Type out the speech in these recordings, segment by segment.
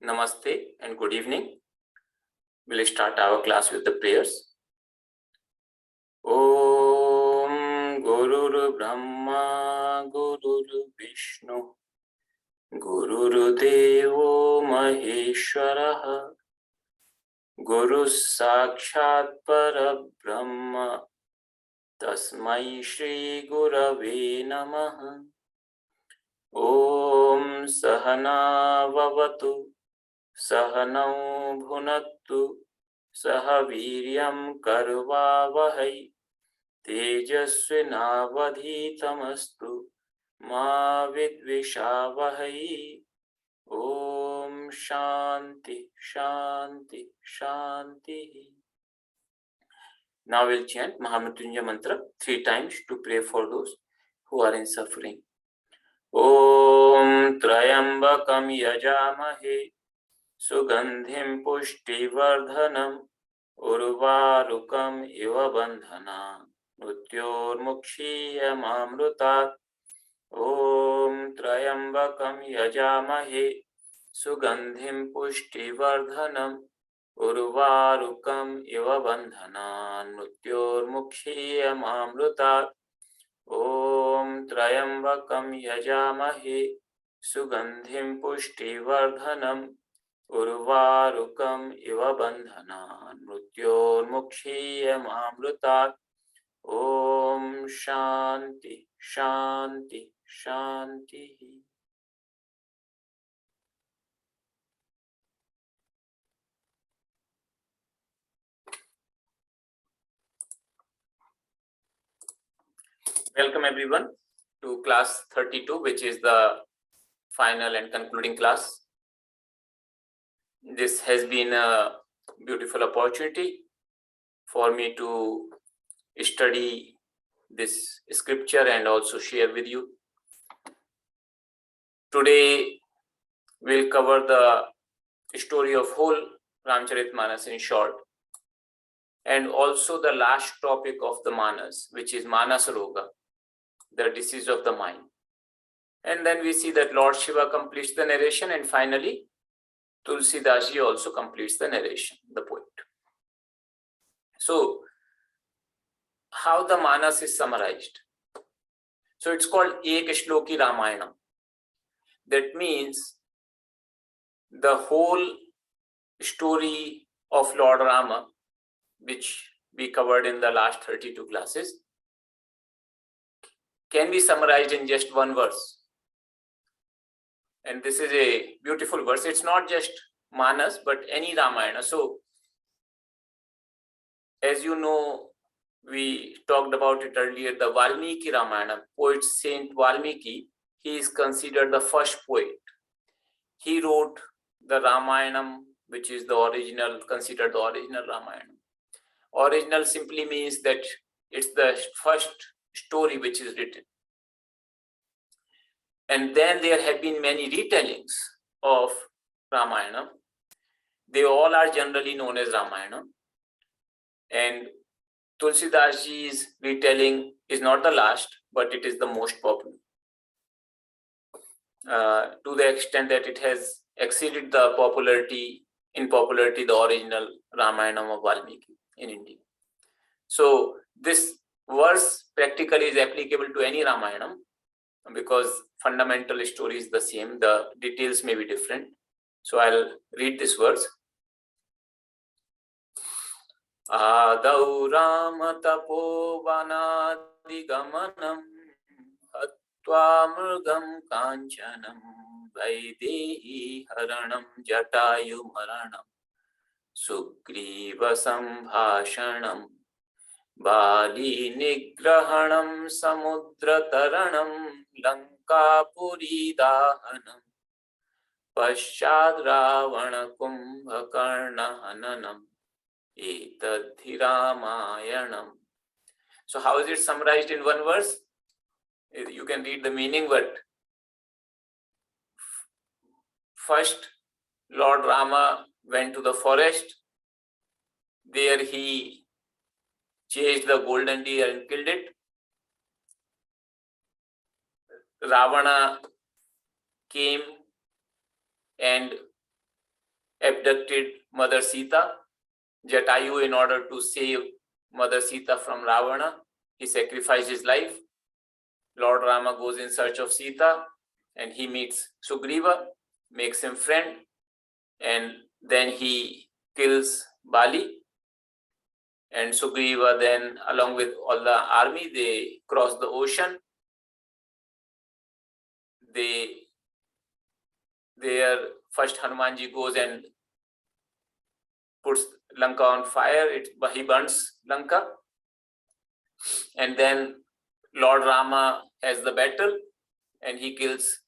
Namaste and good evening. We'll start our class with the prayers. Om Gurur Brahma Gurur Vishnu Gurur Devo Maheshwaraha Guru Sakshat Parabrahma Tasmai Shri Gurave Namaha. Om Sahana Vavatu Sahanau Bhunattu Sahaviryam Karvavahai Tejasvinavadhitamastu Ma Vidvishavahai. Om Shanti Shanti Shanti. Now we'll chant Mahamrityunjaya mantra 3 times to pray for those who are in suffering. Om Trayambakam Yajamahe Sugandhim Pushtivardhanam Urvarukam Iva Bandhana Mrityormukshiyamamrutat. Om Trayambakam Yajamahe Sugandhim Pushtivardhanam Urvarukam Iva Bandhana Mrityormukshiyamamrutat. Om Trayambakam Yajamahe Sugandhim Pushtivardhanam Urvarukam Iva Bandhana Mrityormukshiyamamrutat. Om Shanti Shanti Shanti. Welcome everyone to class 32, which is the final and concluding class. This has been a beautiful opportunity for me to study this scripture and also share with you. Today we'll cover the story of whole Ramacharitamanasa in short, and also the last topic of the Manas, which is Manas-Roga, the disease of the mind. And then we see that Lord Shiva completes the narration, and finally Tulsidas also completes the narration, the poet. So how the Manas is summarized? So it's called Ek Shloki Ramayana. That means the whole story of Lord Rama, which we covered in the last 32 classes, can be summarized in just one verse. And this is a beautiful verse. It's not just Manas, but any Ramayana. So, as you know, we talked about it earlier, the Valmiki Ramayana, poet Saint Valmiki, he is considered the first poet. He wrote the Ramayana, which is the original, considered the original Ramayana. Original simply means that it's the first story which is written. And then there have been many retellings of Ramayana. They all are generally known as Ramayana. And Tulsidas' retelling is not the last, but it is the most popular. To the extent that it has exceeded the popularity the original Ramayana of Valmiki in India. So this verse practically is applicable to any Ramayana because fundamental story is the same, the details may be different. So I'll read this verse. Adau Rama tapo vanadigamanam hatva mrgam kanchanam vaidehi haranam jatayu maranam sugriva sambhashanam bali nigrahanam samudra taranam lankapuri dahanam paschad ravana kumbhakarna hananam etadhi ramayanam. So how is it summarized in one verse? You can read the meaning, but first Lord Rama went to the forest. There he chased the golden deer and killed it. Ravana came and abducted Mother Sita. Jatayu, in order to save Mother Sita from Ravana, he sacrificed his life. Lord Rama goes in search of Sita and he meets Sugriva, makes him friend, and then he kills Bali. And Sugriva then, along with all the army, they cross the ocean. There, first Hanumanji goes and puts Lanka on fire. He burns Lanka. And then Lord Rama has the battle and he kills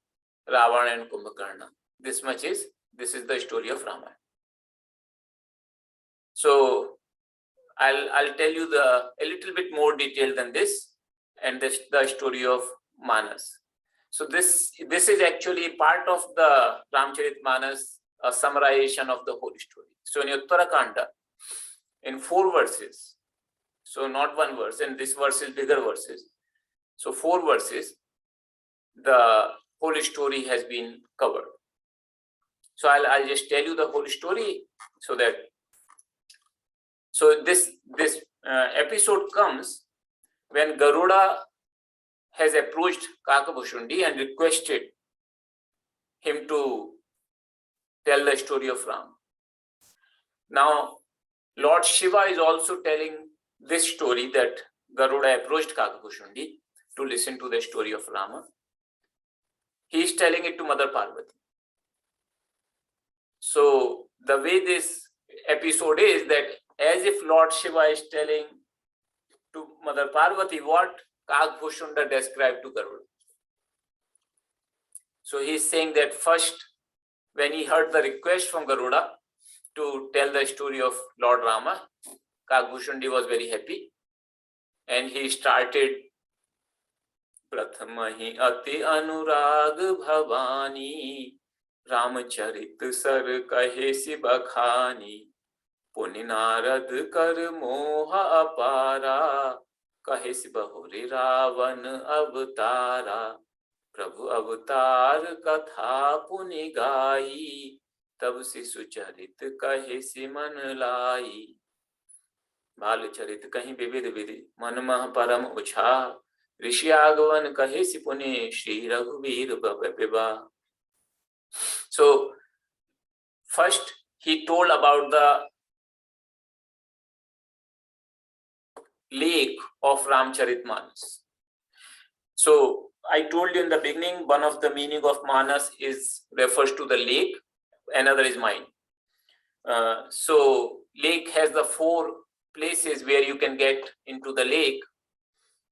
Ravana and Kumbhakarna. This is the story of Ramayana. So I'll tell you a little bit more detail than this, and the story of Manas. So this is actually part of the Ramacharitamanasa, a summarization of the whole story. So in Uttarakanda, in 4 verses, so not 1 verse, and this verse is bigger verses. So 4 verses, the whole story has been covered. So I'll just tell you the whole story so that. So this episode comes when Garuda has approached Kaka-Bhushundi and requested him to tell the story of Ram. Now, Lord Shiva is also telling this story, that Garuda approached Kaka-Bhushundi to listen to the story of Rama. He is telling it to Mother Parvati. So the way this episode is that as if Lord Shiva is telling to Mother Parvati what Kaka-Bhushunda described to Garuda. So he is saying that first, when he heard the request from Garuda to tell the story of Lord Rama, Kaka-Bhushundi was very happy, and he started Prathamahi ati anurag bhavani Ramacharit sar kahe si bakhani Puni narad kar moha apara kahe si bahuri Ravan avatara Prabhu avatar katha puni gai tab si sucharit kahe si man lai बाल चरित कहीं विविध विधि मन मह परम उछा ऋषि आगवन कहे सि पुनि श्री रघुवीर विवाह. So first he told about the lake of Ramacharitamanasa. So I told you in the beginning, one of the meaning of Manas refers to the lake, another is mind. So lake has the 4 places where you can get into the lake,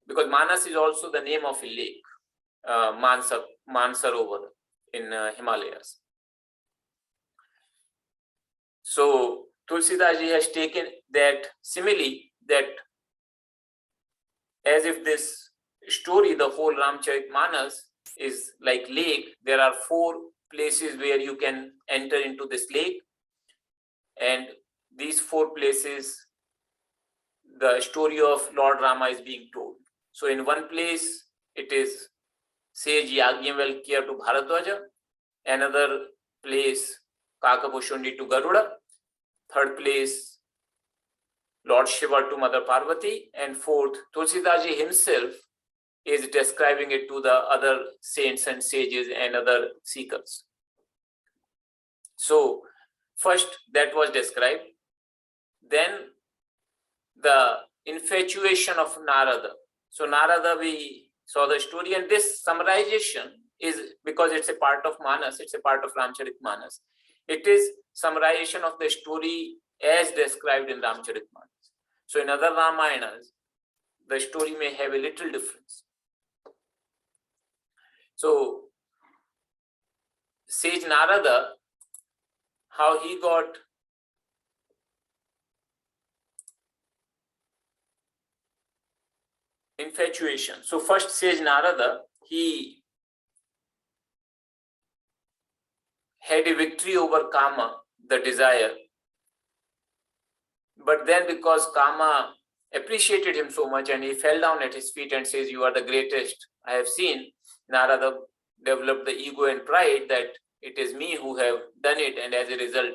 because Manas is also the name of a lake, Manas-Roga in Himalayas. So Tulsidas ji has taken that simile, that as if this story, the whole Ramacharitamanasa is like lake, there are 4 places where you can enter into this lake, and these 4 places the story of Lord Rama is being told. So in one place it is Sage Valmiki to Bharadwaja, another place Kaka-Bhushundi to Garuda, third place Lord Shiva to Mother Parvati, and fourth Tulsidas ji himself is describing it to the other saints and sages and other seekers. So first that was described, then the infatuation of Narada. So Narada, we saw the story, and this summarization is because it's a part of Manas, it's a part of Ramacharitamanasa. It is summarization of the story as described in Ramacharitamanasa. So in other Ramayanas, the story may have a little difference. So Sage Narada, how he got infatuation. So first Sage Narada, he had a victory over Kama, the desire. But then because Kama appreciated him so much and he fell down at his feet and says, "You are the greatest I have seen," Narada developed the ego and pride that it is me who have done it, and as a result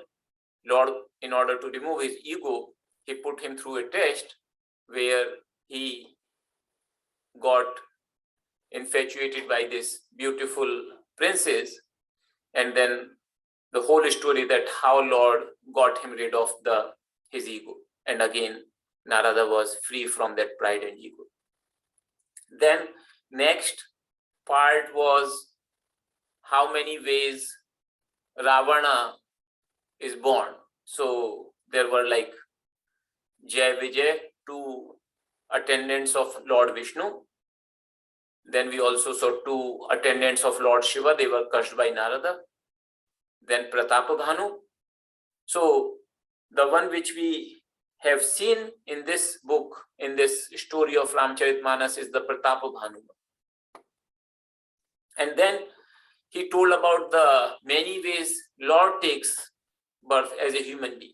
Lord, in order to remove his ego, he put him through a test where he got infatuated by this beautiful princess, and then the whole story that how Lord got him rid of his ego, and again Narada was free from that pride and ego. Then next part was how many ways Ravana is born. So there were like Jai Vijay, 2 attendants of Lord Vishnu. Then we also saw 2 attendants of Lord Shiva. They were cursed by Narada. Then Pratapabhanu. So the one which we have seen in this book, in this story of Ramacharitamanasa, is the Pratapabhanu. And then he told about the many ways Lord takes birth as a human being.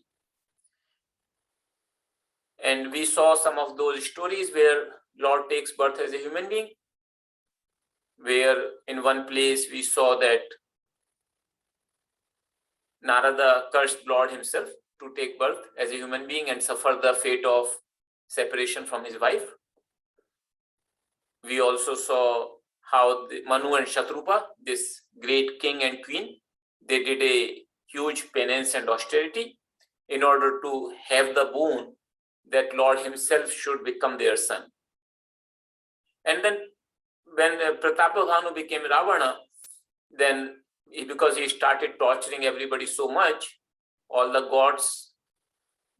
And we saw some of those stories where Lord takes birth as a human being, where in one place we saw that Narada cursed Lord himself to take birth as a human being and suffer the fate of separation from his wife. We also saw how Manu and Shatrupa, this great king and queen, they did a huge penance and austerity in order to have the boon that Lord himself should become their son. And then when Pratapabhanu became Ravana, then because he started torturing everybody so much, all the gods,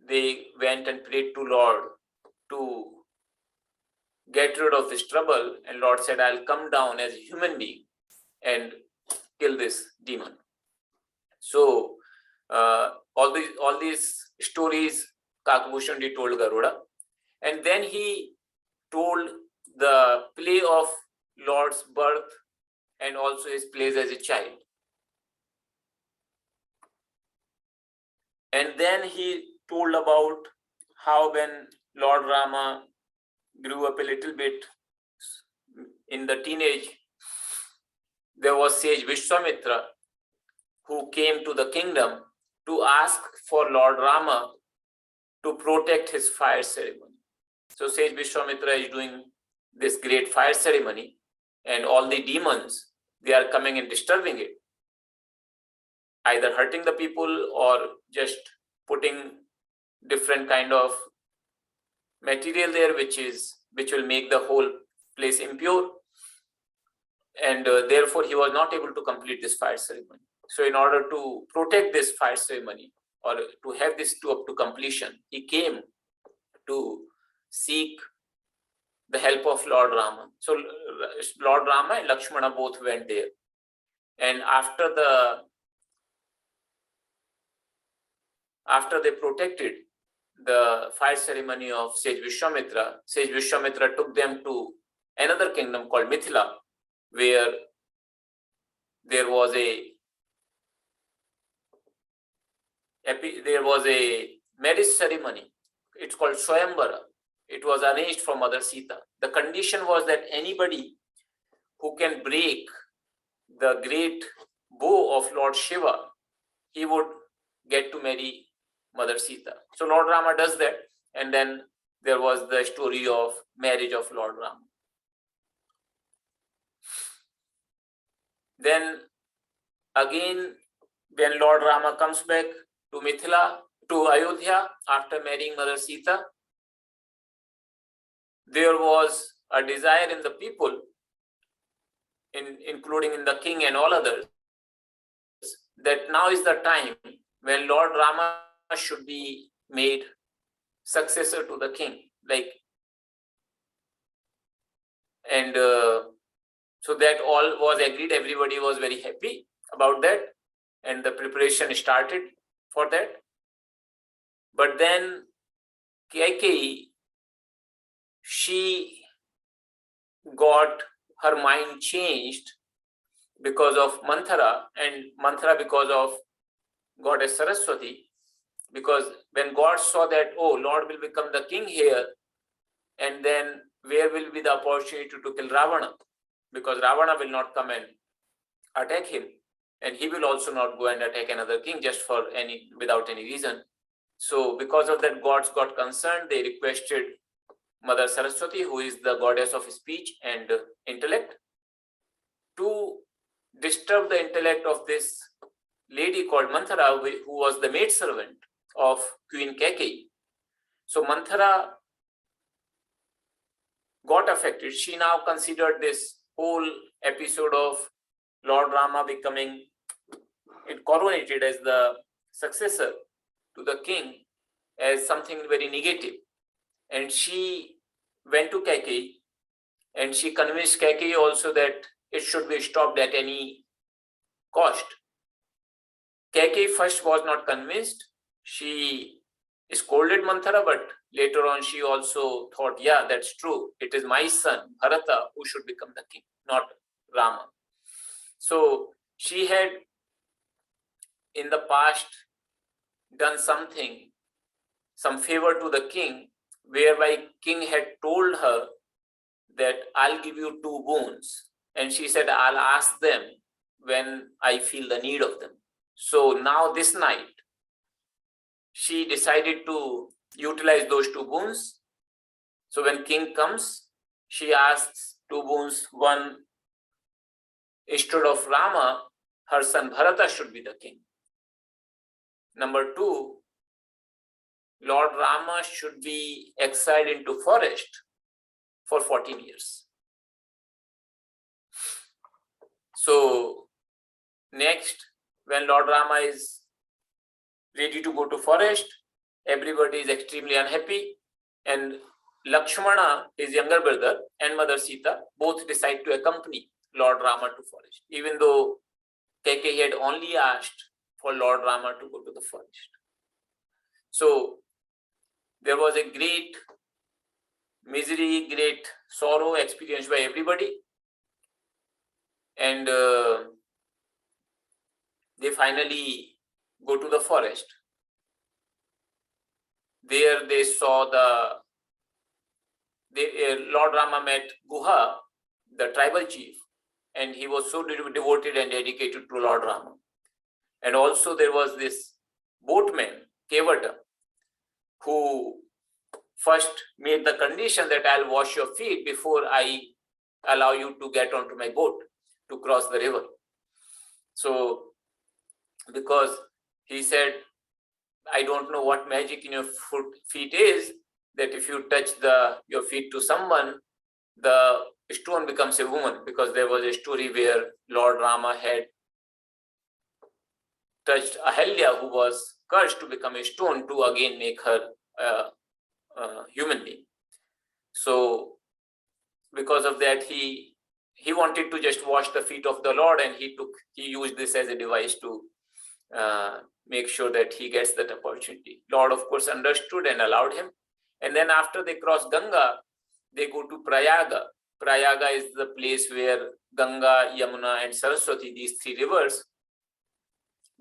they went and prayed to Lord to get rid of this trouble. And Lord said, I'll come down as a human being and kill this demon. So all these stories Kaka-Bhushundi told Garuda. And then he told the play of Lord's birth and also his place as a child. And then he told about how when Lord Rama grew up a little bit in the teenage, there was Sage Vishwamitra who came to the kingdom to ask for Lord Rama to protect his fire ceremony. So Sage Vishwamitra is doing this great fire ceremony, and all the demons, they are coming and disturbing it, either hurting the people or just putting different kind of material there which will make the whole place impure. And therefore he was not able to complete this fire ceremony. So in order to protect this fire ceremony or to have this up to completion, he came to seek the help of Lord Rama. So Lord Rama and Lakshmana both went there. And after they protected the fire ceremony of Sage Vishwamitra took them to another kingdom called Mithila, where there was a marriage ceremony. It's called Swayambara. It was arranged for Mother Sita. The condition was that anybody who can break the great bow of Lord Shiva, he would get to marry Mother Sita. So Lord Rama does that, and then there was the story of marriage of Lord Rama. Then again, when Lord Rama comes back to Mithila, to Ayodhya, after marrying Mother Sita, there was a desire in the people, including in the king and all others, that now is the time when Lord Rama should be made successor to the king. So that all was agreed. Everybody was very happy about that, and the preparation started for that. But then Kaikeyi, she got her mind changed because of Manthara, and Manthara because of Goddess Saraswati. Because when God saw that, oh, Lord will become the king here, and then where will be the opportunity to kill Ravana? Because Ravana will not come and attack him. and he will also not go and attack another king just without any reason. So because of that, gods got concerned. They requested Mother Saraswati, who is the goddess of speech and intellect, to disturb the intellect of this lady called Manthara, who was the maidservant of Queen Kaikeyi. So Manthara got affected. She now considered this whole episode of Lord Rama becoming coronated as the successor to the king as something very negative. And she went to Kaikeyi and she convinced Kaikeyi also that it should be stopped at any cost. Kaikeyi first was not convinced. She scolded Manthara, but later on she also thought, yeah, that's true. It is my son, Bharata, who should become the king, not Rama. So she had in the past done some favor to the king, whereby king had told her that I'll give you 2 boons. And she said, I'll ask them when I feel the need of them. So now this night, she decided to utilize those 2 boons. So when king comes, she asks 2 boons. One, instead of Rama, her son Bharata should be the king. Number 2, Lord Rama should be exiled into forest for 14 years. So next, when Lord Rama is ready to go to forest, everybody is extremely unhappy, and Lakshmana, his younger brother, and Mother Sita both decide to accompany Lord Rama to forest, even though Kaikeyi had only asked for Lord Rama to go to the forest. So there was a great misery, great sorrow experienced by everybody, and they finally go to the forest. There they saw Lord Rama met Guha, the tribal chief, and he was so devoted and dedicated to Lord Rama. And also there was this boatman, Kevata, who first made the condition that I'll wash your feet before I allow you to get onto my boat to cross the river. So because he said, I don't know what magic in your feet is, that if you touch your feet to someone, the stone becomes a woman, because there was a story where Lord Rama had touched Ahalya, who was cursed to become a stone, to again make her a human being. So because of that, he wanted to just wash the feet of the Lord, and he used this as a device to make sure that he gets that opportunity. Lord, of course, understood and allowed him. And then after they cross Ganga, they go to Prayaga. Prayaga is the place where Ganga, Yamuna, and Saraswati, these 3 rivers,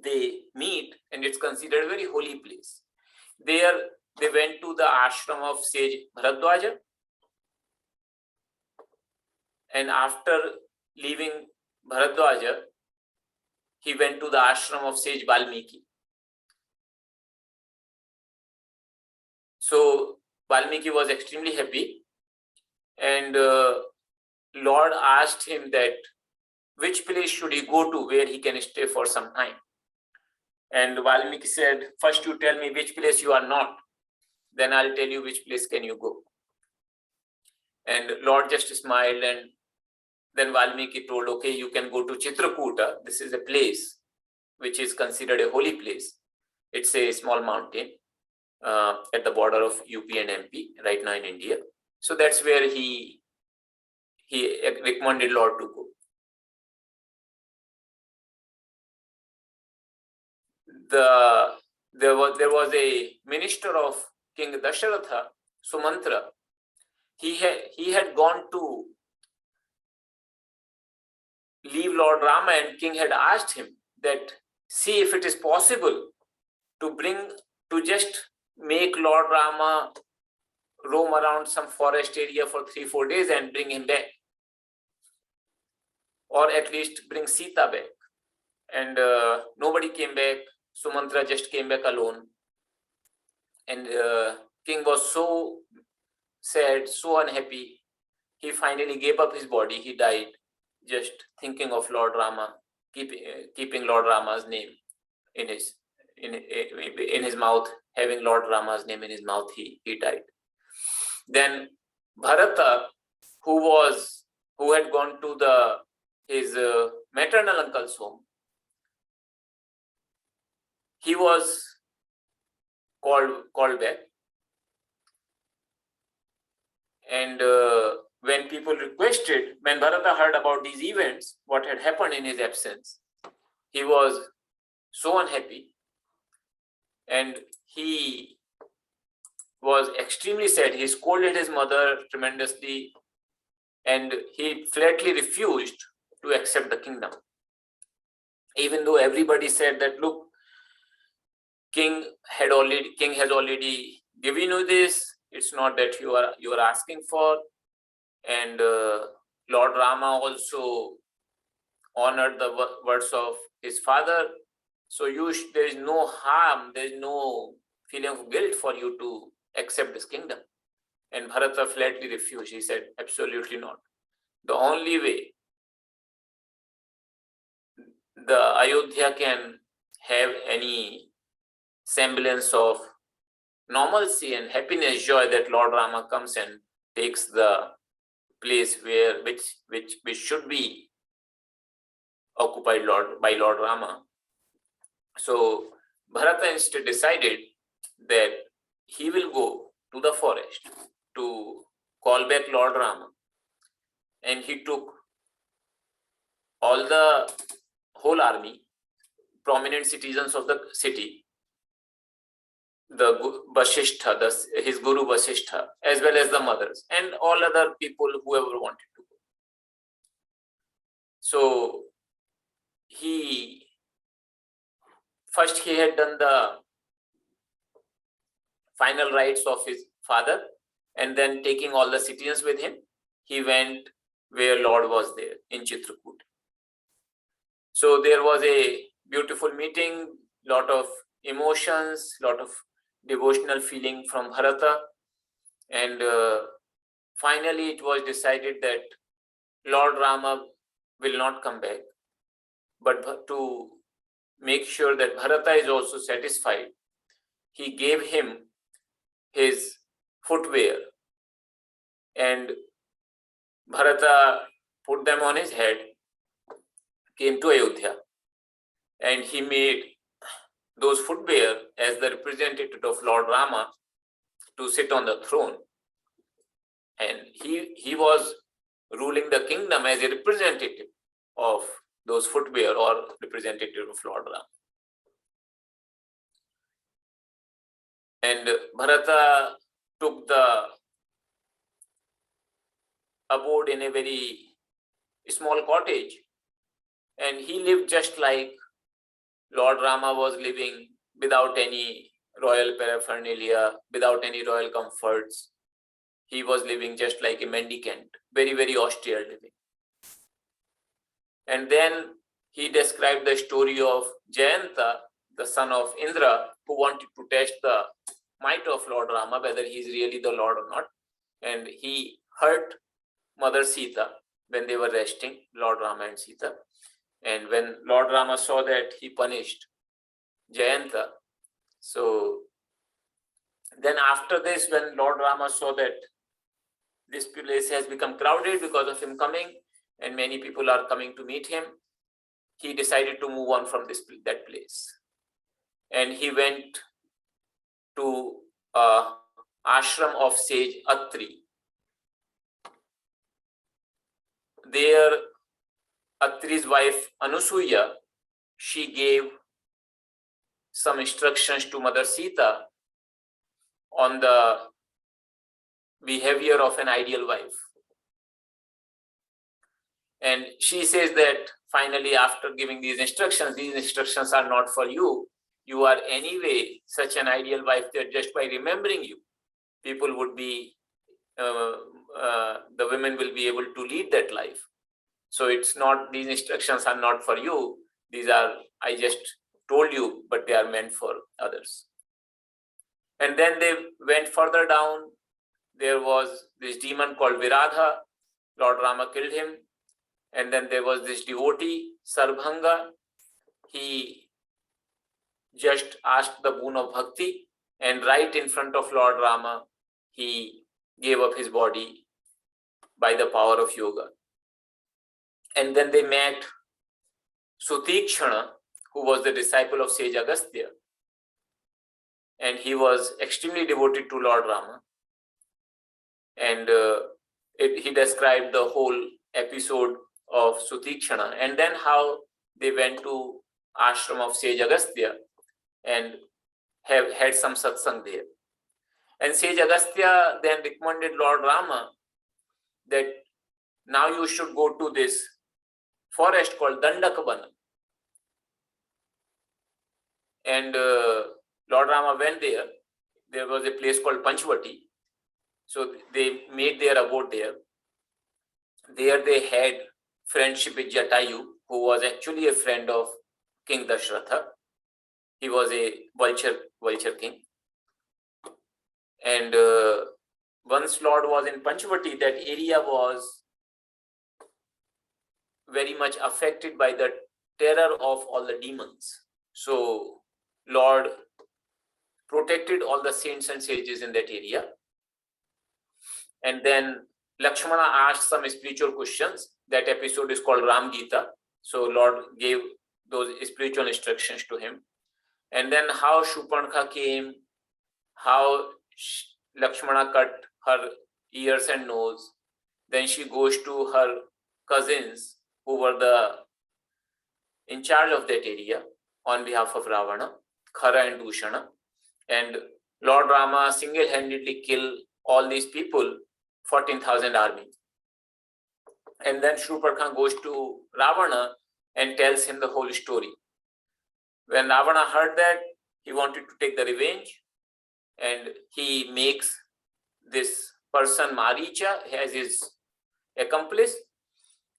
they meet, and it's considered a very holy place. There they went to the ashram of Sage Bharadwaja, and after leaving Bharadwaja, he went to the ashram of Sage Valmiki. So Valmiki was extremely happy, and Lord asked him that which place should he go to where he can stay for some time. And Valmiki said, first you tell me which place you are not, then I'll tell you which place can you go. And Lord just smiled, and then Valmiki told, okay, you can go to Chitrakuta. This is a place which is considered a holy place. It's a small mountain at the border of UP and MP right now in India. So that's where he recommended Lord to go. There was a minister of King Dasharatha, Sumantra. He had gone to leave Lord Rama, and king had asked him that, see if it is possible to just make Lord Rama roam around some forest area for 3-4 days and bring him back, or at least bring Sita back. and nobody came back. Sumantra just came back alone, and king was so sad, so unhappy. He finally gave up his body. He died, just thinking of Lord Rama, keeping Lord Rama's name in his mouth, having Lord Rama's name in his mouth. He died. Then Bharata, who had gone to his maternal uncle's home, he was called back, and when Bharata heard about these events, what had happened in his absence, he was so unhappy, and he was extremely sad. He scolded his mother tremendously, and he flatly refused to accept the kingdom. Even though everybody said that, look, king has already given you this. It's not that you are asking for. And Lord Rama also honored the words of his father. So there is no harm, there is no feeling of guilt for you to accept this kingdom. And Bharata flatly refused. He said, absolutely not. The only way the Ayodhya can have any semblance of normalcy and happiness, joy, that Lord Rama comes and takes the place which should be occupied by Lord Rama. So Bharata instead decided that he will go to the forest to call back Lord Rama, and he took all the whole army, prominent citizens of the city, the Vasishtha, his guru Vasishtha, as well as the mothers, and all other people, whoever wanted to go. So he had done the final rites of his father, and then taking all the citizens with him, he went where Lord was there, in Chitrakoot. So there was a beautiful meeting, lot of emotions, lot of devotional feeling from Bharata, and finally it was decided that Lord Rama will not come back, but to make sure that Bharata is also satisfied, he gave him his footwear, and Bharata put them on his head, came to Ayodhya, and he made those footwear as the representative of Lord Rama to sit on the throne. And he was ruling the kingdom as a representative of those footwear, or representative of Lord Rama. And Bharata took the abode in a very small cottage, and he lived just like Lord Rama was living, without any royal paraphernalia, without any royal comforts. He was living just like a mendicant, very, very austere living. And then he described the story of Jayanta, the son of Indra, who wanted to test the might of Lord Rama, whether he is really the Lord or not. And he hurt Mother Sita when they were resting, Lord Rama and Sita. And when Lord Rama saw that, he punished Jayanta. So then after this, when Lord Rama saw that this place has become crowded because of him coming, and many people are coming to meet him, he decided to move on from that place. And he went to ashram of sage Atri. There, Atri's wife Anusuya, she gave some instructions to Mother Sita on the behavior of an ideal wife. And she says that finally, after giving these instructions are not for you. You are anyway such an ideal wife that just by remembering you, people would be, the women will be able to lead that life. So it's not, these instructions are not for you. These are, I just told you, but they are meant for others. And then they went further down. There was this demon called Viradha. Lord Rama killed him. And then there was this devotee, Sarbhanga. He just asked the boon of bhakti, and right in front of Lord Rama, he gave up his body by the power of yoga. And then they met Sutikshana, who was the disciple of Sage Agastya. And he was extremely devoted to Lord Rama. And he described the whole episode of Sutikshana, and then how they went to ashram of Sage Agastya and have had some satsang there. And Sage Agastya then recommended Lord Rama that now you should go to this forest called Dandakabana. And Lord Rama went there. There was a place called Panchvati. So they made their abode there. There they had friendship with Jatayu, who was actually a friend of King Dashratha. He was a vulture king. And once Lord was in Panchvati, that area was very much affected by the terror of all the demons. So Lord protected all the saints and sages in that area. And then Lakshmana asked some spiritual questions. That episode is called Ram Gita. So Lord gave those spiritual instructions to him. And then how Shupanka came, how Lakshmana cut her ears and nose. Then she goes to her cousins who were in charge of that area on behalf of Ravana, Khara and Dushana. And Lord Rama single-handedly killed all these people, 14,000 army. And then Shurparkha goes to Ravana and tells him the whole story. When Ravana heard that, he wanted to take the revenge, and he makes this person Maricha as his accomplice.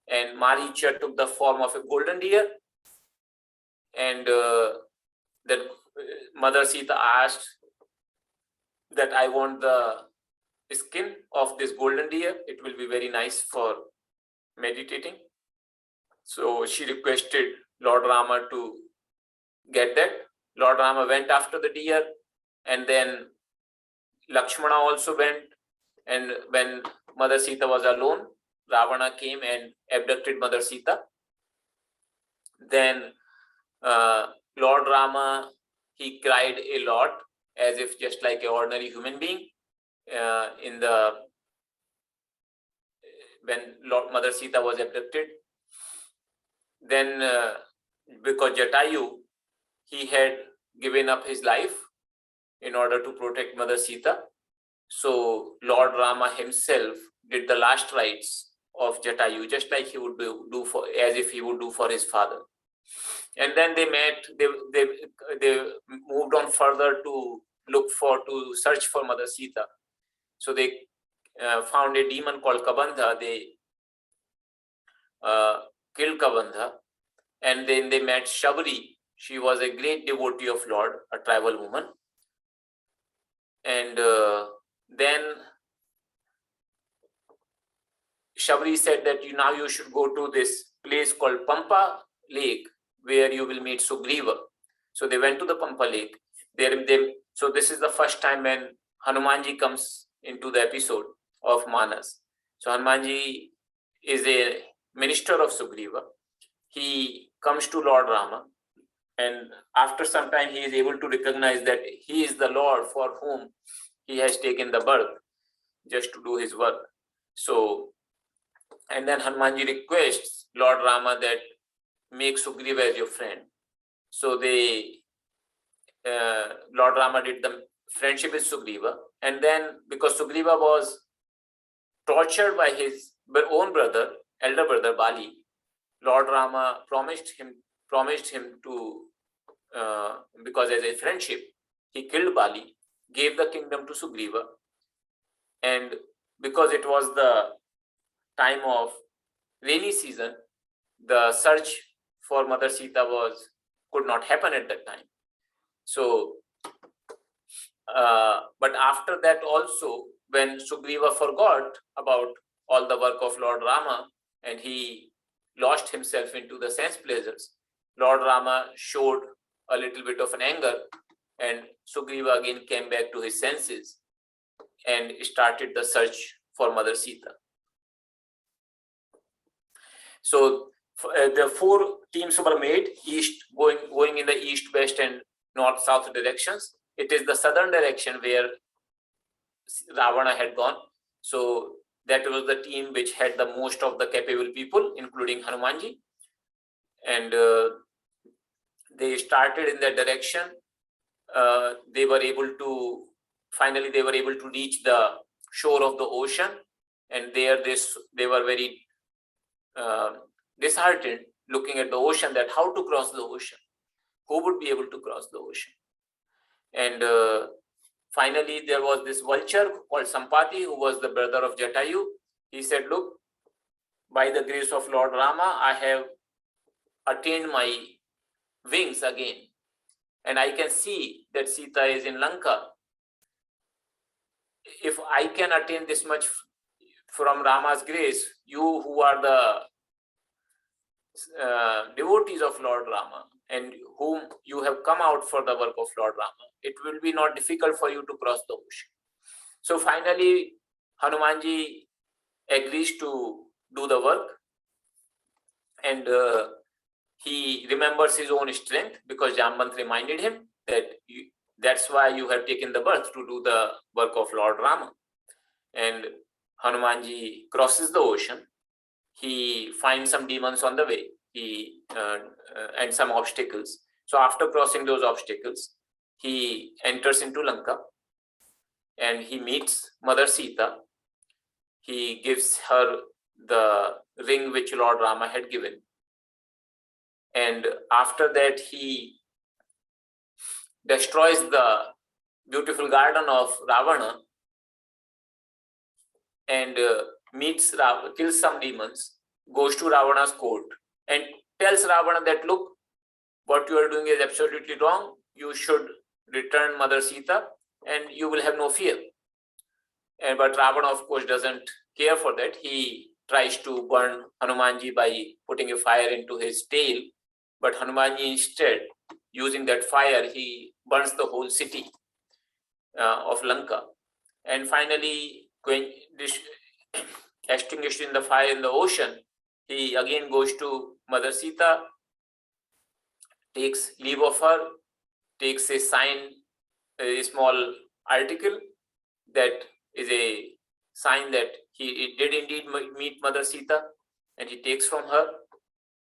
And Maricha took the form of a golden deer. And that Mother Sita asked that I want the skin of this golden deer. It will be very nice for meditating. So she requested Lord Rama to get that. Lord Rama went after the deer, and then Lakshmana also went. And when Mother Sita was alone, Ravana came and abducted Mother Sita. Then Lord Rama, he cried a lot, as if just like an ordinary human being. When Mother Sita was abducted, then because Jatayu, he had given up his life in order to protect Mother Sita. So Lord Rama himself did the last rites of Jatayu, just like he would do for, as if he would do for his father. And then they met. They moved on further to search for Mother Sita. So they found a demon called Kabandha. They killed Kabandha, and then they met Shabri. She was a great devotee of Lord, a tribal woman. And then Shabri said that now you should go to this place called Pampa Lake, where you will meet Sugriva. So they went to the Pampa Lake. So this is the first time when Hanumanji comes into the episode of Manas. So Hanumanji is a minister of Sugriva. He comes to Lord Rama, and after some time he is able to recognize that he is the Lord for whom he has taken the birth just to do his work. So, and then Hanumanji requests Lord Rama that make Sugriva as your friend. So Lord Rama did the friendship with Sugriva, and then because Sugriva was tortured by his own brother, elder brother Bali, Lord Rama promised him to, because as a friendship, he killed Bali, gave the kingdom to Sugriva, and because it was the time of rainy season, the search for Mother Sita could not happen at that time. So, but after that also, when Sugriva forgot about all the work of Lord Rama and he lost himself into the sense pleasures, Lord Rama showed a little bit of an anger, and Sugriva again came back to his senses and started the search for Mother Sita. So the 4 teams were made, east going in the east, west, and north, south directions. It is the southern direction where Ravana had gone. So that was the team which had the most of the capable people, including Hanumanji. And they started in that direction. They were able to reach the shore of the ocean, and there they were very disheartened, looking at the ocean, that how to cross the ocean, who would be able to cross the ocean. And finally there was this vulture called Sampati, who was the brother of Jatayu. He said, look, by the grace of Lord Rama, I have attained my wings again, and I can see that Sita is in Lanka. If I can attain this much from Rama's grace, you who are the devotees of Lord Rama and whom you have come out for the work of Lord Rama, it will be not difficult for you to cross the ocean. So finally, Hanumanji agrees to do the work, and he remembers his own strength, because Jambanth reminded him that that's why you have taken the birth, to do the work of Lord Rama. And Hanumanji crosses the ocean. He finds some demons on the way, and some obstacles. So after crossing those obstacles, he enters into Lanka and he meets Mother Sita. He gives her the ring which Lord Rama had given. And after that, he destroys the beautiful garden of Ravana and kills some demons, goes to Ravana's court and tells Ravana that, look, what you are doing is absolutely wrong. You should return Mother Sita and you will have no fear. But Ravana, of course, doesn't care for that. He tries to burn Hanumanji by putting a fire into his tail. But Hanumanji, instead, using that fire, he burns the whole city of Lanka. And finally, extinguishing the fire in the ocean, he again goes to Mother Sita, takes leave of her, takes a sign, a small article that is a sign that he did indeed meet Mother Sita, and he takes from her,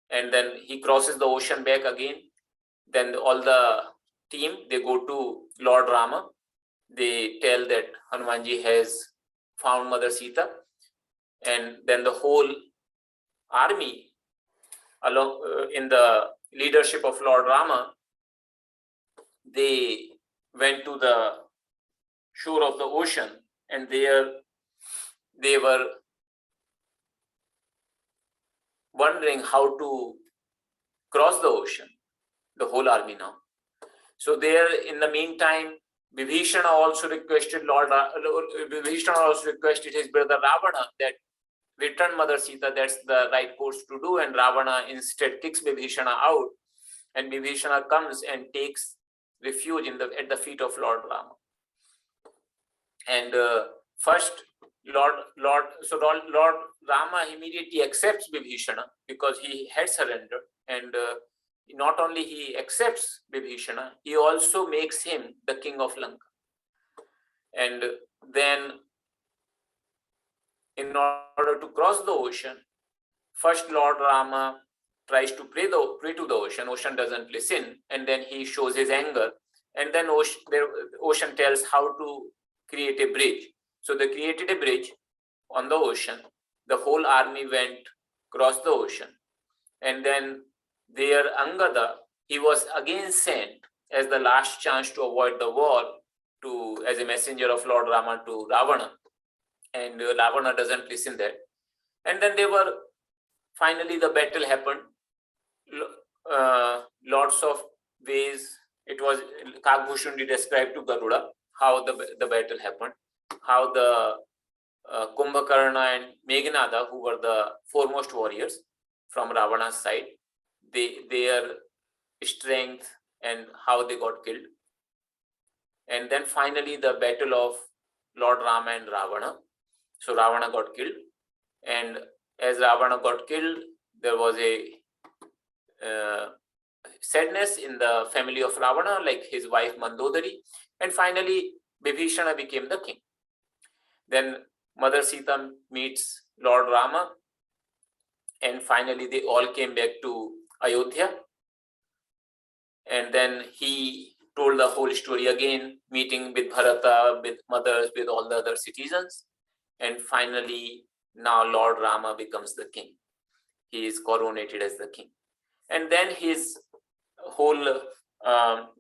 and then he crosses the ocean back again. Then all the team, they go to Lord Rama. They tell that Hanumanji has found Mother Sita, and then the whole army, along in the leadership of Lord Rama, they went to the shore of the ocean, and there they were wondering how to cross the ocean, the whole army now. So there, in the meantime, Vibhishana also requested his brother Ravana that return Mother Sita, that's the right course to do, and Ravana instead kicks Vibhishana out, and Vibhishana comes and takes refuge at the feet of Lord Rama. And first, Lord Rama immediately accepts Vibhishana because he had surrendered, and not only he accepts Vibhishana, he also makes him the king of Lanka. And then, in order to cross the ocean, first Lord Rama tries to pray to the ocean. Ocean doesn't listen, and then he shows his anger, and then ocean tells how to create a bridge. So they created a bridge on the ocean. The whole army went across the ocean, and then there Angada, he was again sent as the last chance to avoid the war, as a messenger of Lord Rama to Ravana, and Ravana doesn't listen there. And then finally the battle happened. lots of ways. It was Kaka-Bhushundi described to Garuda how the battle happened, how the Kumbhakarna and Meghnada, who were the foremost warriors from Ravana's side, their strength and how they got killed. And then finally the battle of Lord Rama and Ravana. So Ravana got killed, and as Ravana got killed, there was a sadness in the family of Ravana, like his wife Mandodari, and finally Vibhishana became the king. Then Mother Sita meets Lord Rama, and finally they all came back to Ayodhya, and then he told the whole story again, meeting with Bharata, with mothers, with all the other citizens, and finally now Lord Rama becomes the king. He is coronated as the king. And then his whole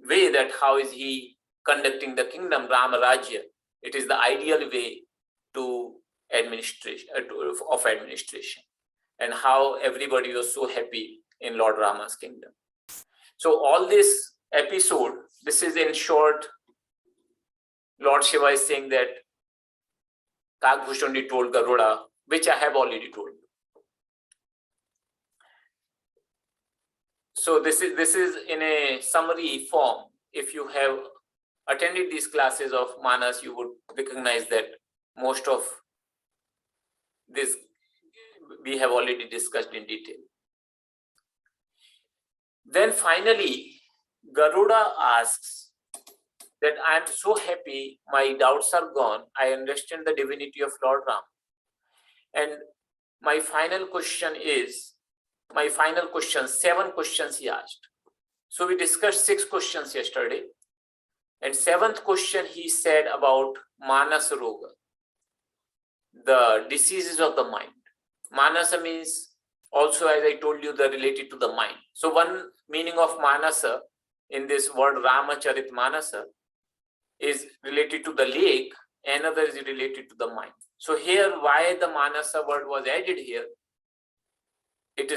way that how is he conducting the kingdom, Rama Rajya, it is the ideal way to administration, of administration, and how everybody was so happy in Lord Rama's kingdom. So all this episode, this is in short, Lord Shiva is saying that Kaka-Bhushundi told Garuda, which I have already told you. So this is in a summary form. If you have attended these classes of Manas, you would recognize that most of this we have already discussed in detail. Then finally, Garuda asks that I am so happy, my doubts are gone, I understand the divinity of Lord Rama. And my final question, 7 questions he asked. So we discussed 6 questions yesterday. And 7th question he said about Manas-Roga, the diseases of the mind. Manasa means also, as I told you, the related to the mind. So one meaning of Manasa in this word Ramacharitamanasa is related to the lake, another is related to the mind. So here, why the Manasa word was added here, it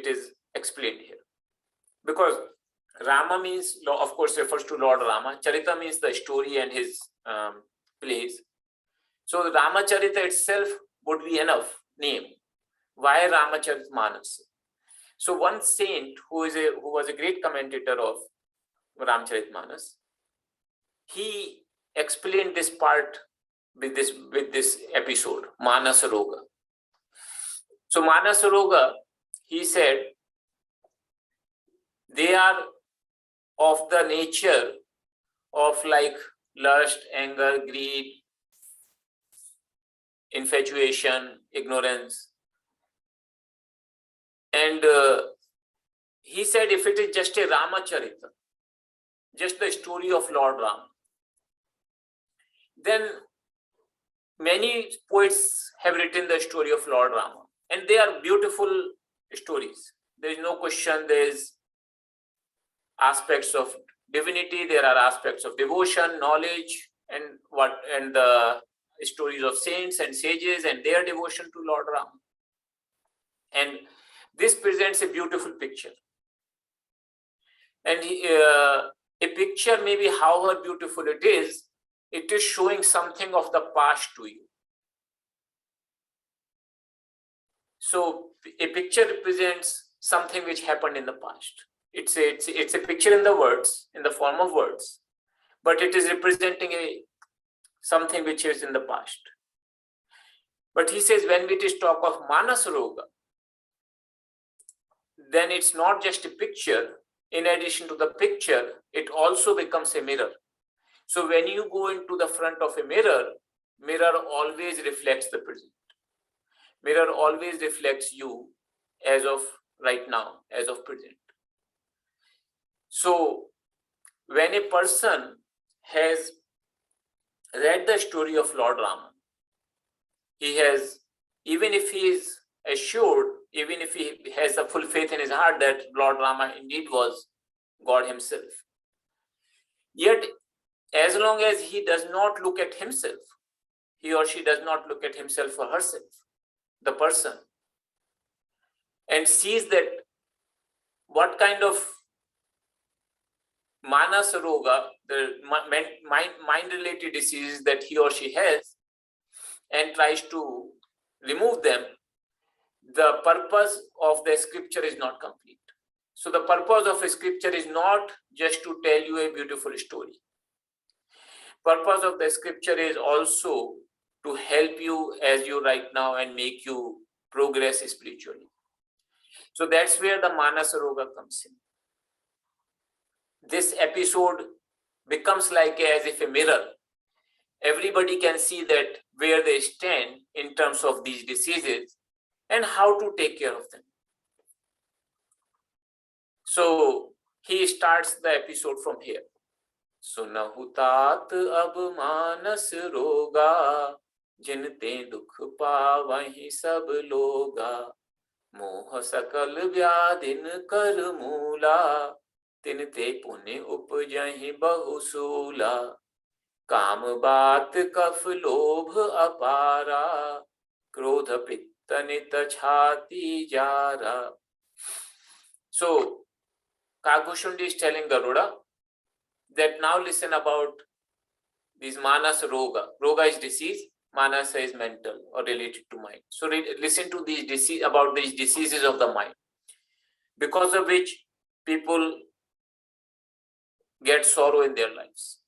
is explained here. Because Rama means, of course, refers to Lord Rama. Charita means the story and his plays. So Ramacharita itself would be enough name. Why Ramacharitamanasa? So one saint who was a great commentator of Ramacharitamanasa, he explained this part with this episode, Manas-Roga. So Manas-Roga, he said, they are of the nature of like lust, anger, greed, infatuation, ignorance. And he said, if it is just a Ramacharita, just the story of Lord Rama, then many poets have written the story of Lord Rama, and they are beautiful stories. There is no question. There is aspects of divinity, there are aspects of devotion, knowledge, and the stories of saints and sages and their devotion to Lord Rama. And this presents a beautiful picture. And a picture, maybe however beautiful it is showing something of the past to you. So a picture represents something which happened in the past. It's a picture in the words, in the form of words, but it is representing something which is in the past. But he says, when we talk of Manas-Roga, then it's not just a picture. In addition to the picture, it also becomes a mirror. So when you go into the front of a mirror, mirror always reflects the present. Mirror always reflects you as of right now, as of present. So when a person has read the story of Lord Rama, he has, even if he is assured, even if he has a full faith in his heart that Lord Rama indeed was God himself, yet as long as he does not look at himself, he or she does not look at himself or herself, the person, and sees that what kind of Manas-Roga, the mind-related diseases that he or she has, and tries to remove them, the purpose of the scripture is not complete. So the purpose of a scripture is not just to tell you a beautiful story. Purpose of the scripture is also to help you as you right now and make you progress spiritually. So that's where the Manas-Roga comes in. This episode becomes like as if a mirror. Everybody can see that where they stand in terms of these diseases and how to take care of them. So he starts the episode from here. Sunahu tat ab manas roga, jinte dukh pavahi sab loga, moh sakal vyadin kar moola, tinte pune upjahi bahusula, काम बात कफ लोभ अपारा, क्रोध पित्त नित छाती Zara. So Kaka-Bhushundi is telling Garuda that now listen about these Manas-Roga. Roga is disease, Manasa is mental or related to mind. So listen to these about these diseases of the mind, because of which people get sorrow in their lives.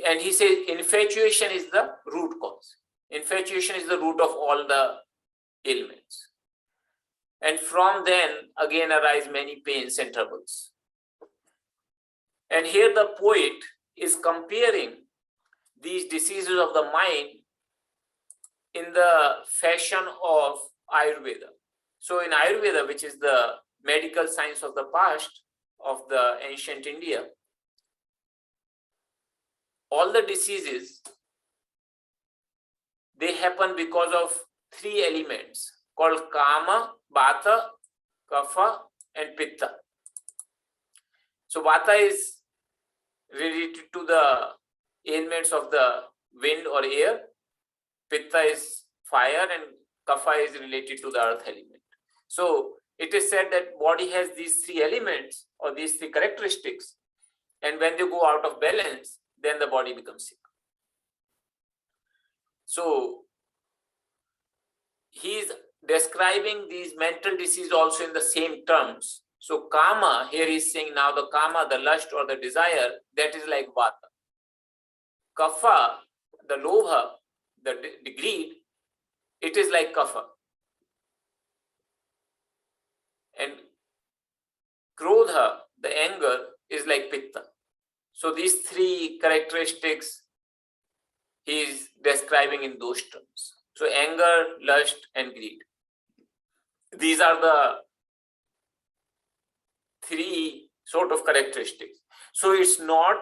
And he says infatuation is the root cause. Infatuation is the root of all the ailments. And from then again arise many pains and troubles. And here the poet is comparing these diseases of the mind in the fashion of Ayurveda. So in Ayurveda, which is the medical science of the past of the ancient India, all the diseases, they happen because of three elements called Kama, Vata, Kapha, and Pitta. So Vata is related to the ailments of the wind or air, Pitta is fire, and Kapha is related to the earth element. So it is said that body has these three elements or these three characteristics, and when they go out of balance, then the body becomes sick. So he is describing these mental diseases also in the same terms. So Kama, here he is saying now the Kama, the lust or the desire, that is like Vata. Kapha, the Lobha, the greed, it is like Kapha. And Krodha, the anger, is like Pitta. So these three characteristics he is describing in those terms. So anger, lust, and greed. These are the three sort of characteristics. So it's not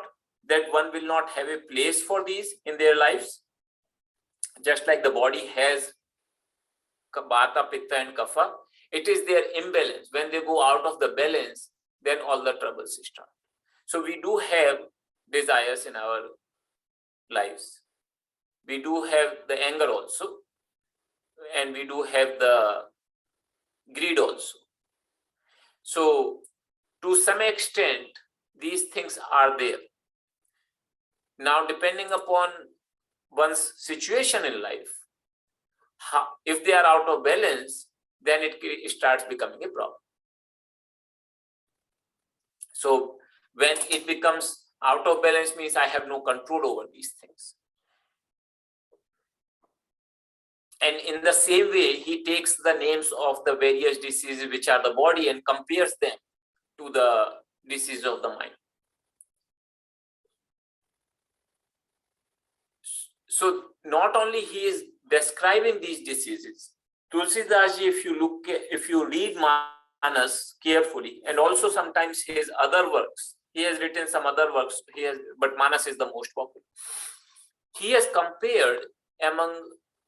that one will not have a place for these in their lives. Just like the body has Vata, Pitta, and Kapha, it is their imbalance. When they go out of the balance, then all the troubles start. So we do have desires in our lives. We do have the anger also, and we do have the greed also. So to some extent, these things are there. Now, depending upon one's situation in life, if they are out of balance, then it starts becoming a problem. So when it becomes out of balance means I have no control over these things. And in the same way, he takes the names of the various diseases which are the body and compares them to the disease of the mind. So not only he is describing these diseases, Tulsidas, if you read Manas carefully, and also sometimes his other works, he has written some other works, but Manas is the most popular. He has compared among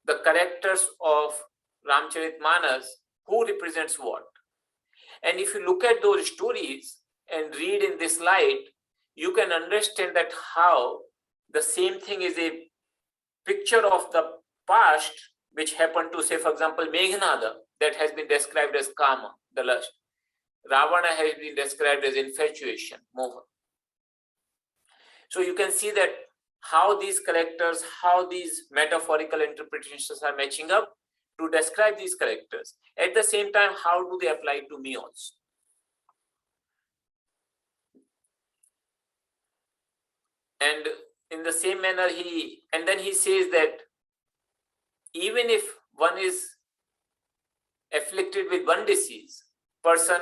the characters of Ramacharitamanasa who represents what. And if you look at those stories and read in this light, you can understand that how the same thing is a picture of the past which happened to, say, for example, Meghnada, that has been described as Kama, the lust. Ravana has been described as infatuation, moha. So you can see that how these characters, how these metaphorical interpretations are matching up to describe these characters. At the same time, how do they apply to me also? And in the same manner, then he says that even if one is afflicted with one disease, person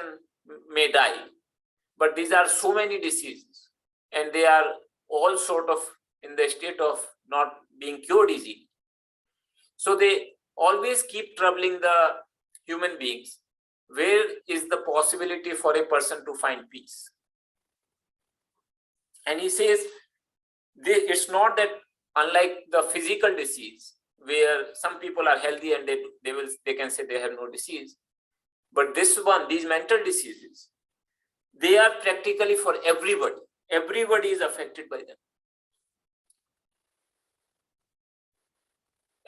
may die. But these are so many diseases, and they are all sort of in the state of not being cured easily. So they always keep troubling the human beings. Where is the possibility for a person to find peace? And he says, it's not that unlike the physical disease, where some people are healthy and they can say they have no disease. But this one, these mental diseases, they are practically for everybody. Everybody is affected by them.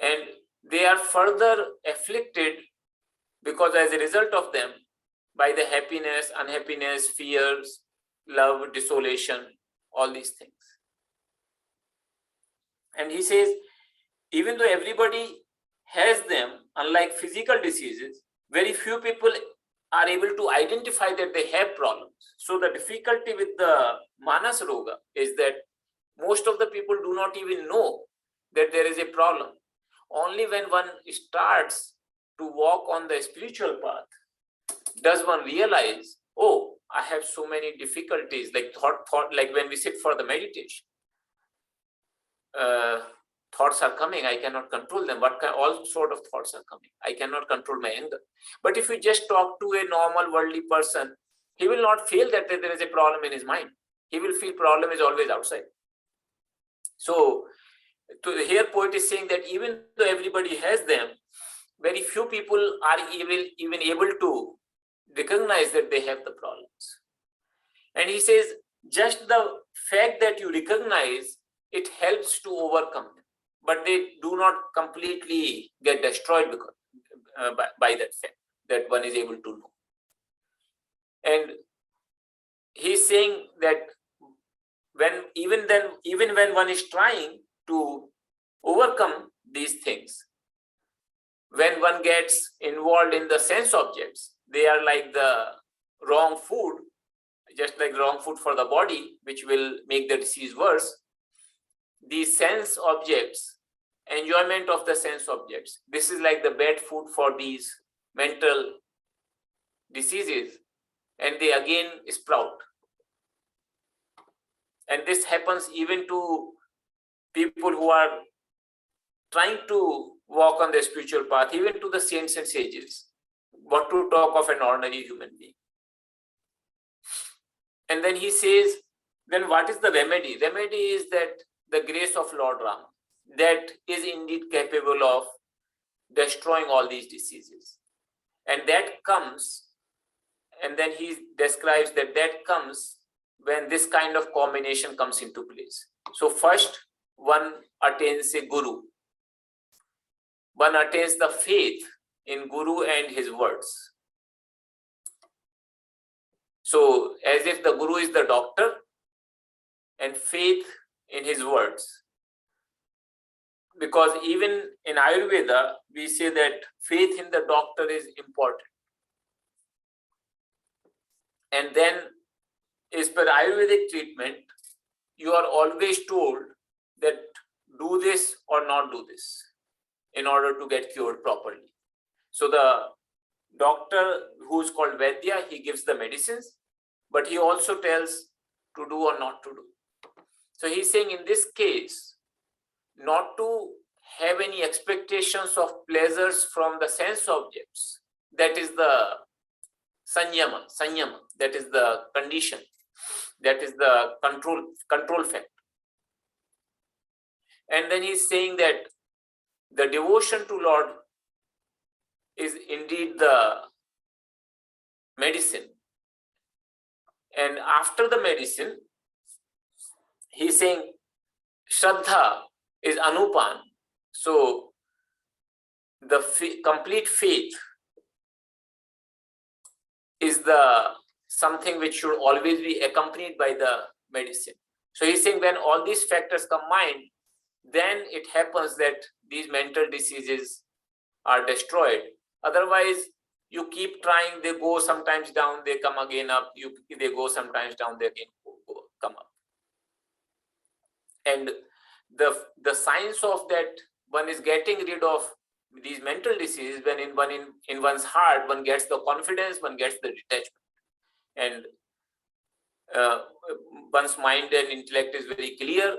And they are further afflicted because as a result of them, by the happiness, unhappiness, fears, love, desolation, all these things. And he says, even though everybody has them, unlike physical diseases, very few people are able to identify that they have problems. So the difficulty with the Manas-Roga is that most of the people do not even know that there is a problem. Only when one starts to walk on the spiritual path does one realize, oh, I have so many difficulties, like thought, like when we sit for the meditation. Thoughts are coming, I cannot control them. All sort of thoughts are coming. I cannot control my anger. But if you just talk to a normal worldly person, he will not feel that there is a problem in his mind. He will feel problem is always outside. So here poet is saying that even though everybody has them, very few people are even able to recognize that they have the problems. And he says, just the fact that you recognize, it helps to overcome them. But they do not completely get destroyed because, by that fact that one is able to know. And he's saying that even when one is trying to overcome these things, when one gets involved in the sense objects, they are like the wrong food, just like wrong food for the body, which will make the disease worse. These sense objects, enjoyment of the sense objects, this is like the bad food for these mental diseases, and they again sprout. And this happens even to people who are trying to walk on the spiritual path, even to the saints and sages. What to talk of an ordinary human being? And then he says, then what is the remedy? Remedy is that the grace of Lord Rama, that is indeed capable of destroying all these diseases. And that comes, and then he describes that comes when this kind of combination comes into place. So first, one attains a guru. One attains the faith in Guru and his words. So as if the Guru is the doctor and faith in his words. Because even in Ayurveda, we say that faith in the doctor is important. And then, as per Ayurvedic treatment, you are always told that do this or not do this in order to get cured properly. So the doctor, who is called Vaidya, he gives the medicines, but he also tells to do or not to do. So he's saying in this case, not to have any expectations of pleasures from the sense objects. That is the sanyama, that is the condition, that is the control factor. And then he's saying that the devotion to Lord is indeed the medicine. And after the medicine, he's saying Shraddha is Anupan. So the complete faith is the something which should always be accompanied by the medicine. So he's saying when all these factors combine, then it happens that these mental diseases are destroyed. Otherwise, you keep trying, they go sometimes down, they come again up, they go sometimes down, they again come up. And the signs of that one is getting rid of these mental diseases when in one's heart, one gets the confidence, one gets the detachment. And one's mind and intellect is very clear,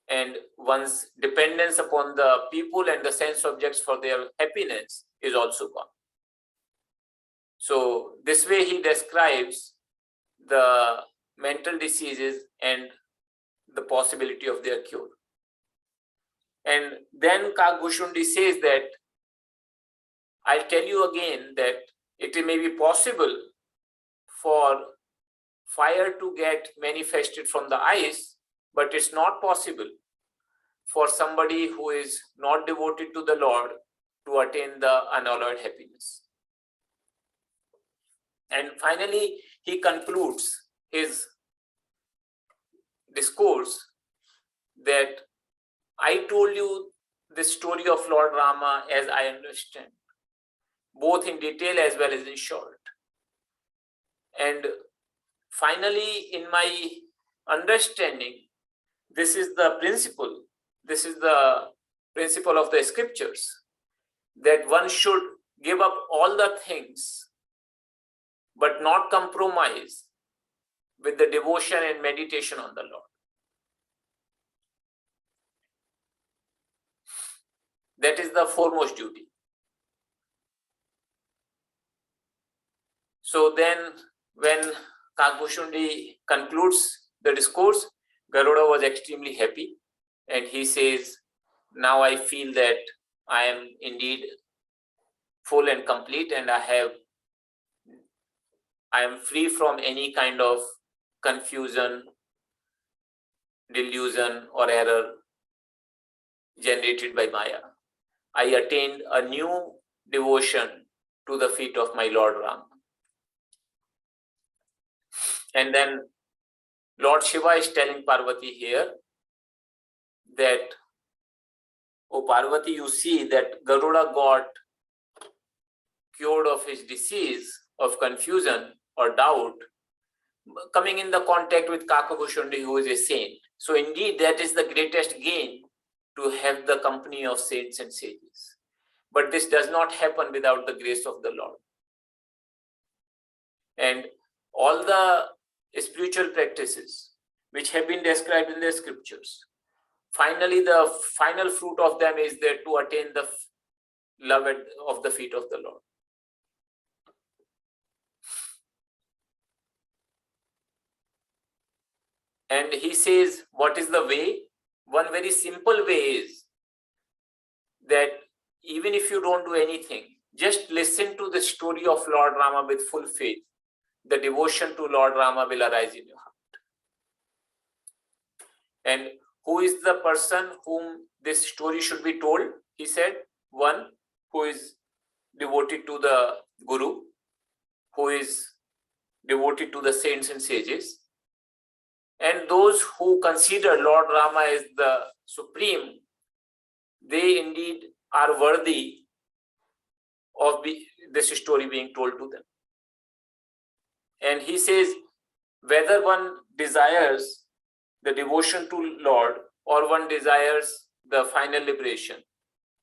and one's dependence upon the people and the sense objects for their happiness is also gone. So this way he describes the mental diseases and the possibility of their cure. And then Kaka-Bhushundi says that, I'll tell you again that it may be possible for fire to get manifested from the ice, but it's not possible for somebody who is not devoted to the Lord to attain the unalloyed happiness. And finally, he concludes his discourse that I told you the story of Lord Rama as I understand, both in detail as well as in short. And finally, in my understanding, this is the principle of the scriptures, that one should give up all the things, but not compromise with the devotion and meditation on the Lord. That is the foremost duty. So then, when Kaka-Bhushundi concludes the discourse, Garuda was extremely happy, and he says, now I feel that I am indeed full and complete, and I am free from any kind of confusion, delusion, or error generated by Maya. I attained a new devotion to the feet of my Lord Rama. And then Lord Shiva is telling Parvati here that, oh Parvati, you see that Garuda got cured of his disease of confusion or doubt, coming in the contact with Kaka-Bhushundi, who is a saint. So indeed, that is the greatest gain, to have the company of saints and sages. But this does not happen without the grace of the Lord. And all the spiritual practices which have been described in the scriptures, finally the final fruit of them is there to attain the love of the feet of the Lord. And he says, what is the way? One very simple way is that even if you don't do anything, just listen to the story of Lord Rama with full faith. The devotion to Lord Rama will arise in your heart. And who is the person whom this story should be told? He said, one who is devoted to the Guru, who is devoted to the saints and sages, and those who consider Lord Rama as the supreme, they indeed are worthy of this story being told to them. And he says, whether one desires the devotion to Lord or one desires the final liberation,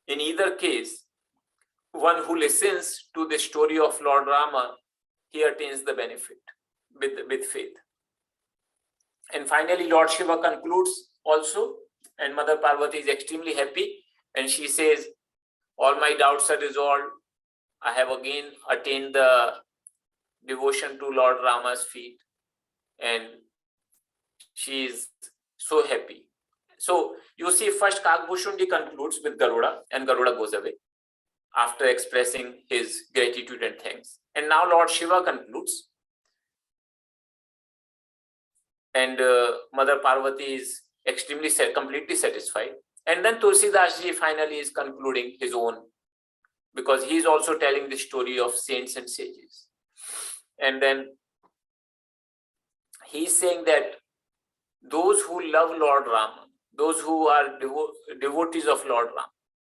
in either case, one who listens to the story of Lord Rama, he attains the benefit with faith. And finally, Lord Shiva concludes also, and Mother Parvati is extremely happy, and she says, all my doubts are resolved. I have again attained the devotion to Lord Rama's feet, and she is so happy. So you see, first Kaka-Bhushundi concludes with Garuda, and Garuda goes away after expressing his gratitude and thanks. And now Lord Shiva concludes, and Mother Parvati is extremely completely satisfied. And then Tulsidas ji finally is concluding his own, because he is also telling the story of saints and sages. And then he's saying that those who love Lord Rama, those who are devotees of Lord Rama,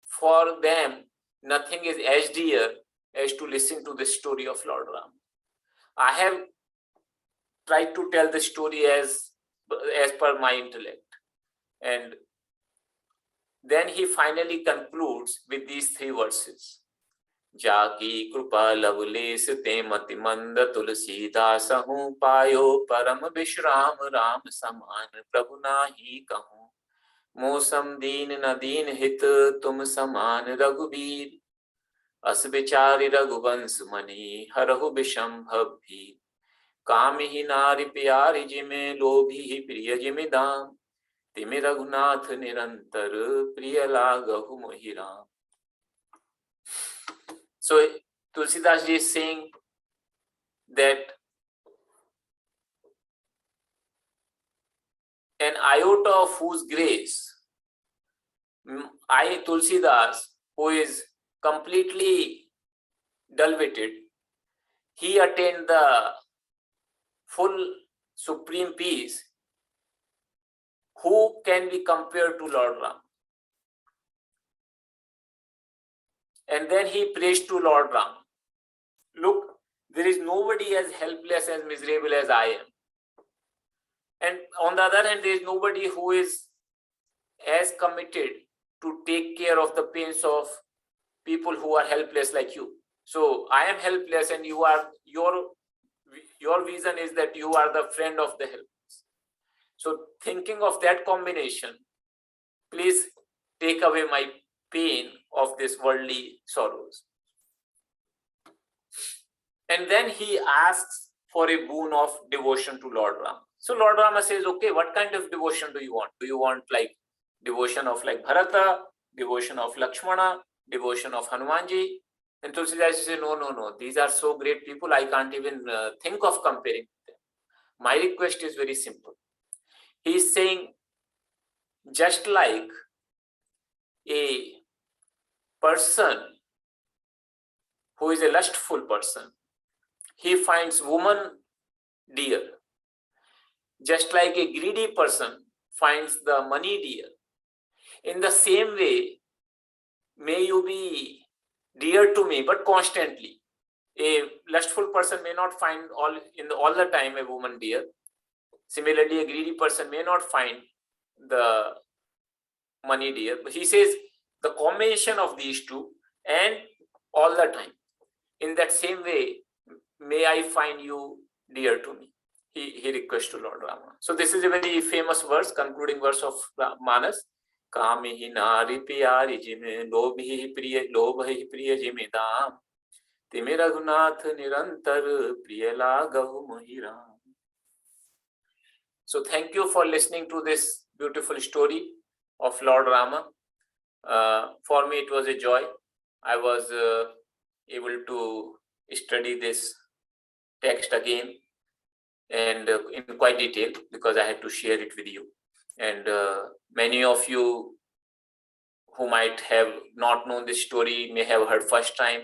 for them, nothing is as dear as to listen to the story of Lord Rama. I have tried to tell the story as per my intellect. And then he finally concludes with these 3 verses. जाकी कृपा loveless ते मति मंद तुलसीदास हूँ पायो परम विश्राम राम समान प्रभु नाही कहूँ मौसम दीन न दीन हित तुम समान रघुबीर अस विचारि रघुवंश मणि हरहु विषंभव भी काम ही नारि प्यारि जिमे लोभी ही प्रिय जिमि दाम तिमि रघुनाथ निरंतर प्रिय लागहु मोहि Ram. So Tulsidas ji is saying that an iota of whose grace I, Tulsidas, who is completely dull-witted, he attained the full supreme peace. Who can be compared to Lord Rama? And then he prays to Lord Rama. Look, there is nobody as helpless, as miserable as I am. And on the other hand, there is nobody who is as committed to take care of the pains of people who are helpless like you. So I am helpless, and you are, your vision is that you are the friend of the helpless. So thinking of that combination, please take away my pain of this worldly sorrows. And then he asks for a boon of devotion to Lord Rama. So Lord Rama says, okay, what kind of devotion do you want? Do you want like devotion of like Bharata, devotion of Lakshmana, devotion of Hanumanji? And Tulsidas says, no, these are so great people, I can't even think of comparing them. My request is very simple. He is saying, just like a person who is a lustful person, he finds woman dear. Just like a greedy person finds the money dear. In the same way, may you be dear to me, but constantly. A lustful person may not find all the time a woman dear. Similarly, a greedy person may not find the money dear. But he says the combination of these two and all the time. In that same way, may I find you dear to me. He requests to Lord Rama. So this is a very famous verse, concluding verse of Manas. Kamihi nari piyari jime lobhi priya jime dam timi raghunath nirantar priya lagahu mohi ram. So thank you for listening to this beautiful story of Lord Rama. For me, it was a joy. I was able to study this text again and in quite detail, because I had to share it with you. And many of you who might have not known this story may have heard first time.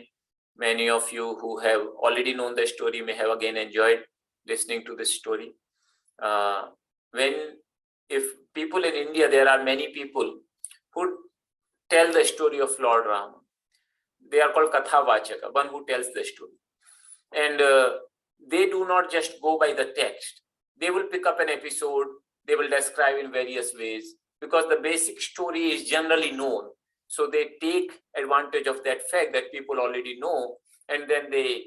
Many of you who have already known the story may have again enjoyed listening to this story. If people in India, there are many people who tell the story of Lord Rama. They are called Katha-Vachaka, one who tells the story. And they do not just go by the text. They will pick up an episode, they will describe in various ways, because the basic story is generally known. So they take advantage of that fact that people already know, and then they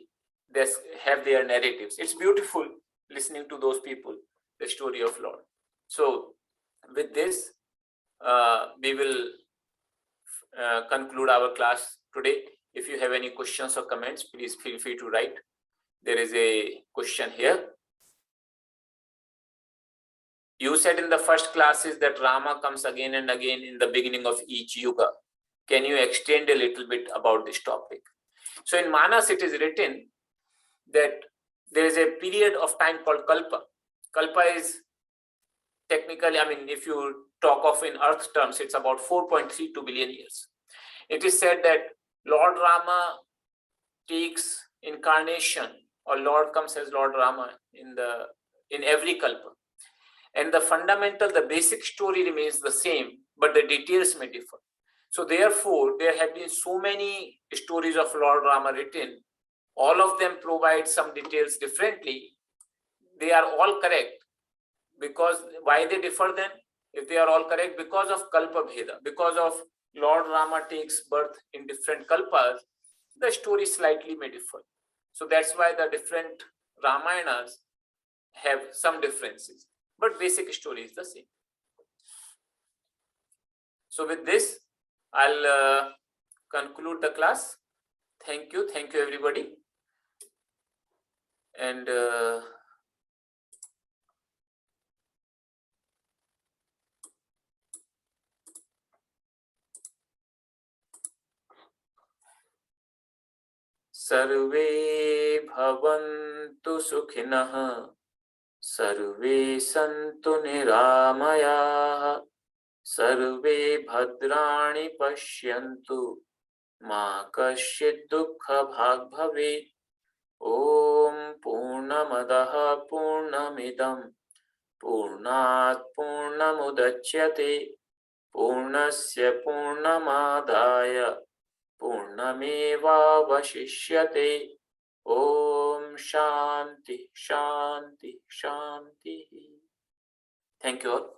have their narratives. It's beautiful listening to those people, the story of Lord. So with this, we will conclude our class today. If you have any questions or comments, please feel free to write. There is a question here. You said in the first classes that Rama comes again and again in the beginning of each yuga. Can you extend a little bit about this topic? So in Manas, it is written that there is a period of time called Kalpa. Kalpa is technically, if you talk of in Earth terms, it's about 4.32 billion years. It is said that Lord Rama takes incarnation or Lord comes as Lord Rama in every kalpa. And the fundamental, the basic story remains the same, but the details may differ. So therefore, there have been so many stories of Lord Rama written. All of them provide some details differently. They are all correct. Because why they differ then? If they are all correct, because of kalpa bheda, because of Lord Rama takes birth in different kalpas, the story slightly may differ. So that's why the different Ramayanas have some differences, but basic story is the same. So with this, I'll conclude the class. Thank you everybody. And Sarve bhavantu sukhinah, Sarve santu niramayah, Sarve bhadrani pashyantu, Ma kasyid dukkha bhag bhavet. Om Purnamadaha Purnamidam Purnat Purnamudachyate Purnasya Purnamadaya Purnameva Vashishyate. Om Shanti Shanti Shanti. Thank you all.